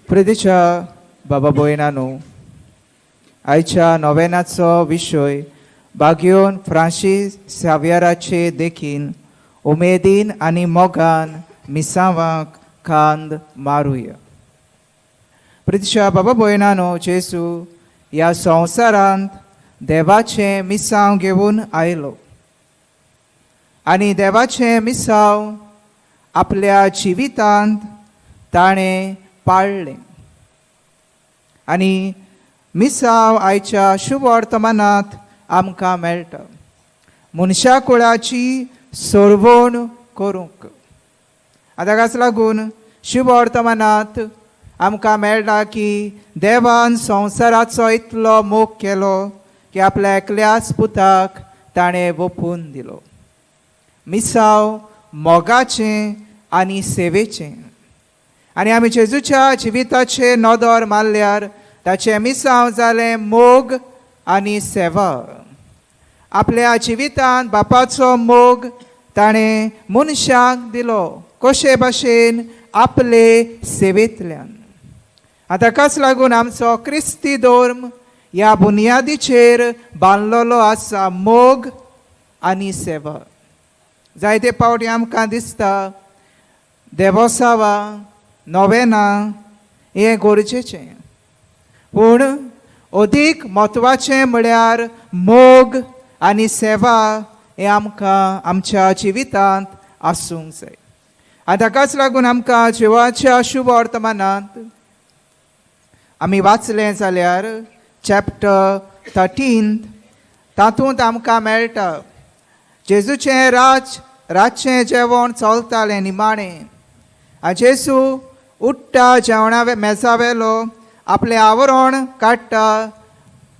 प्रितीच्या बाबा भयणांनो, आयच्या नोवेनाचो विशय बागयोन फ्रांसीस सावियराचे देखीन उमेदीन आनी मोगान मिसावांक खांद मारूया. प्रितीच्या बाबा भयणांनो, जेजू ह्या संवसारांत देवाचें मिसांव घेवन आयलो आनी देवाचें मिसांव आपल्या जिवितांत ताणें पाळ्ळें. आनी मिसांव आयच्या शुभ वर्तमानांत आमकां मेळटा मनशा कुळाची सोडवण करूंक. ताकाच लागून शुभ वर्तमानांत आमकां मेळटा की देवान संवसाराचो इतलो मोग केलो की आपल्या एकल्याच पुताक ताणें ओपून दिलो. मिसांव मोगाचें आनी सेवेचें. आनी आमी जेजूच्या जिविताचे नदर मारल्यार ताचें मिसांव जालें मोग आनी सेवा. आपल्या जिवितांत बापाचो मोग ताणें मनशाक दिलो कशे भाशेन आपले सेवेंतल्यान. ताकाच लागून आमचो क्रिस्ती धर्म ह्या बुनयादीचेर बांदलेलो आसा, मोग आनी सेवा. जायते फावटी आमकां दिसता देवोत्सवा नोवेना हें गरजेचें, पूण अदीक म्हत्वाचें म्हळ्यार मोग आनी सेवा हें आमकां आमच्या जिवितांत आसूंक जाय. ताकाच लागून आमकां जिवाच्या शुभ वर्तमानांत आमी वाचलें जाल्यार चॅप्टर 13 तातूंत आमकां मेळटा जेजूचें रातचें जेवण चलतालें निमाणें. जेजू उठ्ठा जेवणा मेजावेलो, आपलें आवरण काडटा,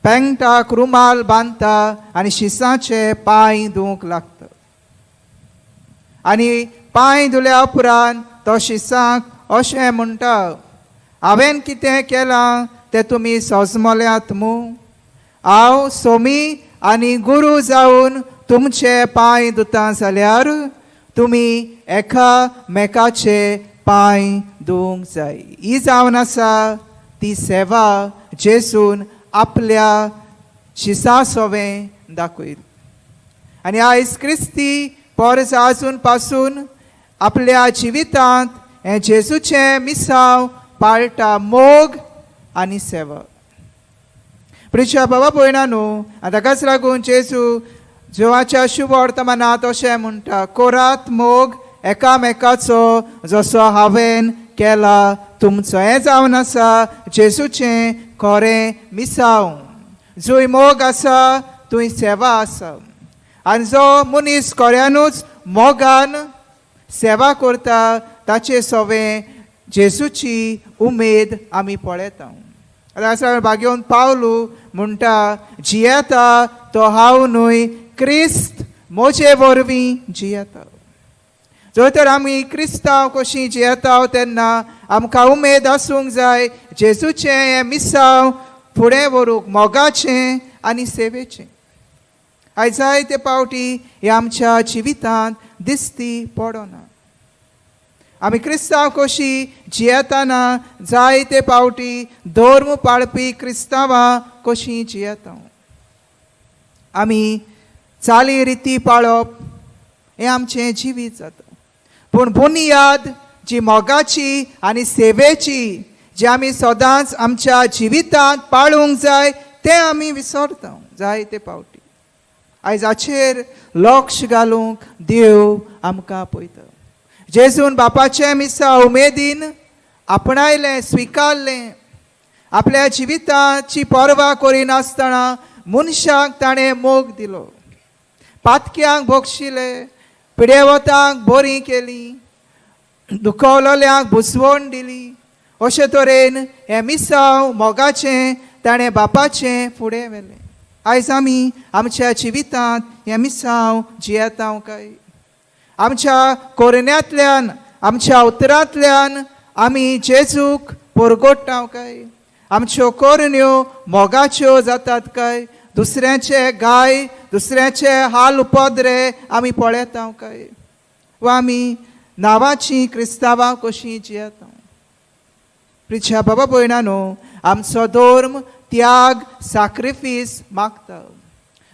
पेंगटाक रुमाल बांदता आनी शिसाचे पांय धुवंक लागता. आनी पांय धुल्या उपरांत तो शिसांक अशें म्हणटा, हांवें कितें केलां तें तुमी सोजमल्यात मूं. हांव सोमी आनी गुरू जावन तुमचे पांय धुता जाल्यार तुमी एकामेकाचे पांय धुवंक जाय. ही जावन आसा ती सेवा जेजून आपल्या शिसा सोवें दाखयली. आनी आयज क्रिस्ती परस आजून पासून आपल्या जिवितांत हें जेजूचें मिसांव पाळटा, मोग आनी सेवा. प्रिय बाबा भयणांनो, ताकाच लागून जेजू जिवाच्या शुभ वर्तमानांत अशें म्हणटा, कोरात मोग एकामेकाचो जसो हांवें केला तुमचो. हें जावन आसा जेजूचें खरें मिसांव. जंय मोग आसा थंय सेवा आसा. आनी जो मनीस खऱ्यानूच मोगान सेवा करता ताचे सोवें जेजूची उमेद आमी पळयता. बागेवन पावलू म्हणटा, जियेता तो हांव न्हय, क्रिस्त म्हजे वरवीं जियेता. जर तर आमी क्रिस्तांव कशीं जियेता तेन्ना आमकां उमेद आसूंक जाय जेजूचें हें मिसांव फुडें व्हरूंक, मोगाचें आनी सेवेचें. आयज जायते फावटी हें आमच्या जिवितांत दिसती पडना. आमी क्रिस्तांव कशीं जियेतना जायते फावटी धर्म पाळपी क्रिस्तांवां कशीं जियेता. आमी चाली रिती पाळप हें आमचें जिवीत जाता. पूण बुनियाद जी मोगाची आनी सेवेची जी आमी सदांच आमच्या जिवितांत पाळूंक जाय तें आमी विसरता जायते फावटी. आयज हाचेर लक्ष घालूंक देव आमकां पळयता. जेजून बापाचें मिसांव उमेदीन आपणायलें, स्विकारलें. आपल्या जिविताची पर्वा करिनासतना मनशाक ताणें मोग दिलो. पातक्यांक बक्षिलें, पिडेवतांक बरीं केलीं, दुखवलेल्यांक बुजवण दिली. अशे तरेन हें मिसांव मोगाचें ताणें बापाचें फुडें व्हेलें. आयज आमी आमच्या जिवितांत हें मिसांव जियेता काय? आमच्या कोरण्यांतल्यान, आमच्या उतरांतल्यान आमी जेजूक परगोडटा काय? आमच्यो कोरण्यो मोगाच्यो जातात काय? दुसऱ्याचे गाय, दुसऱ्याचे हाल उपद्रे आमी पळयता काय? वा आमी नांवाची क्रिस्तांवां कशीं जियेता? प्रिच्या बाबा भयणानो, आमचो धर्म त्याग सॅक्रिफीस मागता.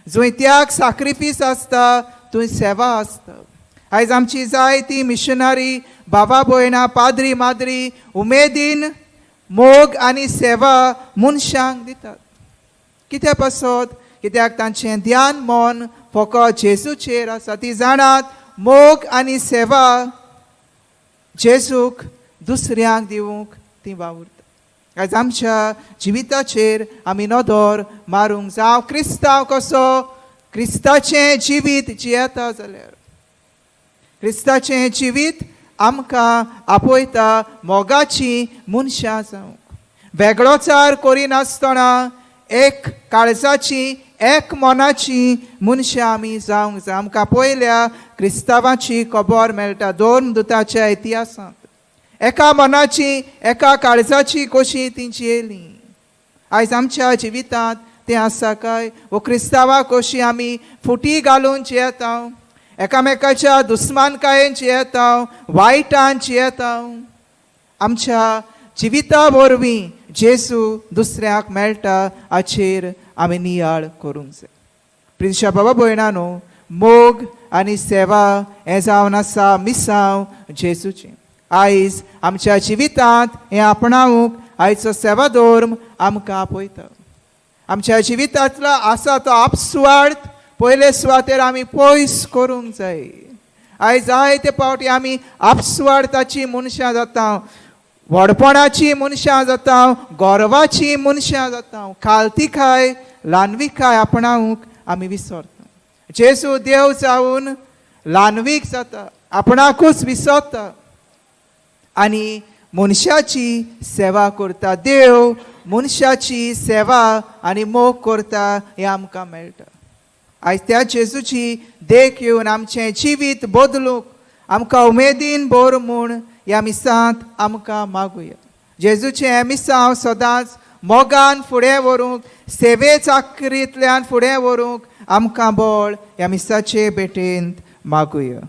जंय त्याग सॅक्रिफीस आसता थंय सेवा आसता. आयज आमची जायती मिशनरी बाबा भयणां, पाद्री माद्री उमेदीन मोग आनी सेवा मनशांक दितात. कित्या पासत? कित्याक तांचें ध्यान मन फकत जेजूचेर आसा. ती जाणात मोग आनी सेवा जेजूक दुसऱ्यांक दिवंक ती वावुरता. आयज आमच्या जिविताचेर आमी नदर मारूंक जावं. क्रिस्तांव कसो क्रिस्ताचें जिवीत जियेता जाल्यार क्रिस्ताचें जिवीत आमकां आपयता मोगाची मनशां जावंक. वेगळोचार करिनासतना एक काळजाची एक मनाची मनशां आमी जावंक जाय. आमकां पयल्या क्रिस्तांवाची खबर मेळटा 2 दुतांच्या इतिहासांत. एका मनाची एका काळजाची कशी ती जियेलीं. आयज आमच्या जिवितांत तें आसा काय? वो क्रिस्तांवां कशी आमी फुटी घालून जियेता, एकामेकाच्या दुस्मानकायेन जियेता, वायटान जियेता. आमच्या जिविता वरवीं जेजू दुसऱ्याक मेळटा हाचेर आमी नियाळ करूंक जाय. प्रिय बाबा भयणानो, मोग आनी सेवा हें जावन आसा मिसांव जेजूचें. आयज आमच्या जिवितांत हें आपणावंक आयचो सेवा धर्म आमकां आपयता. आमच्या जिवितांतलो आसा तो आपसुवार्थ पयले सुवातेर आमी पयस करूंक जाय. आयज जायते फावटी आमी आपसुवार्थाची मनशां जाता, व्हडपणाची मनशां जाता, गोरवाची मनशां जाता, खालतीकाय ल्हानविकाय आपणावंक आमी विसरता. जेजू देव जावन ल्हानवीक जाता, आपणाकूच विसरता आनी मनशाची सेवा करता. देव मनशाची सेवा आनी मोग करता हें आमकां मेळटा. आयज त्या जेजूची देख येवन आमचें जिवीत बदलूंक आमकां उमेदीन भर म्हूण ह्या मिसांत आमकां मागुया. जेजूचें हें मिसांव सदांच मोगान फुडें व्हरूंक, सेवे चाकरींतल्यान फुडें व्हरूंक आमकां बळ ह्या मिसाचे भेटेंत मागुया.